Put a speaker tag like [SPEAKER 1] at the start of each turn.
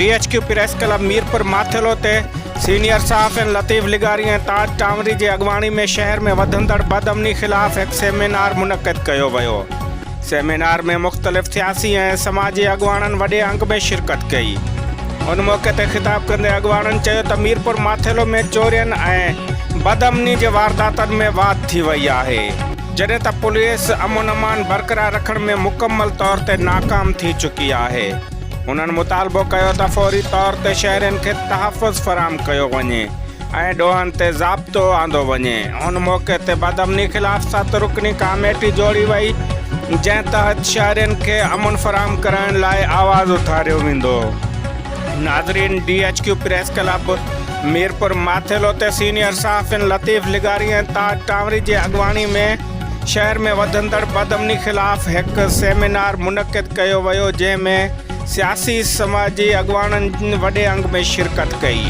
[SPEAKER 1] DHQ press club Mirpur Mathelo ते senior सहाफ़िन Latif लिगारी ऐं ताज टांवरी जी अॻवानी में शहर में वधंदड़ बदअमनी ख़िलाफ़ हिकु सेमिनार मुनक़िद कयो वियो। सेमिनार में मुख़्तलिफ़ सियासी ऐं समाजी अॻवाननि वॾे अंग में शिरकत कई। उन मौक़े ते ख़िताब कंदे अॻवाननि चयो त मीरपुर माथेलो में चोरियुनि ऐं बदअमनी जे वारदातनि में वाध थी वई आहे, जॾहिं त पुलिस अमन अमान बरक़रार रखण में मुकमल तौर ते नाकाम थी चुकी आहे। उन्हनि मुतालबो कयो त फौरी तौर ते शहरियुनि खे तहफ़्फ़ुज़ फ़राहम कयो वञे ऐं ॾोहनि ते ज़ाब्तो आंदो वञे। उन मौक़े ते बदअमनी ख़िलाफ़ 7 रुकनी कमेटी जोड़ी वई, जंहिं तहत शहरियुनि खे अमन फ़राहम करण लाइ आवाज़ उथारियो वेंदो। नाज़रीन, DHQ press club Mirpur Mathelo ते सीनियर सहाफ़िन लतीफ़ लिगारी ऐं ताज टांवरी जी अॻवानी में शहर में वधंदड़ बदअमनी ख़िलाफ़ हिकु सेमिनार मुनक़िद कयो वियो, जंहिं में सियासी समाजी अॻवाननि वॾे अंग में शिरकत कई।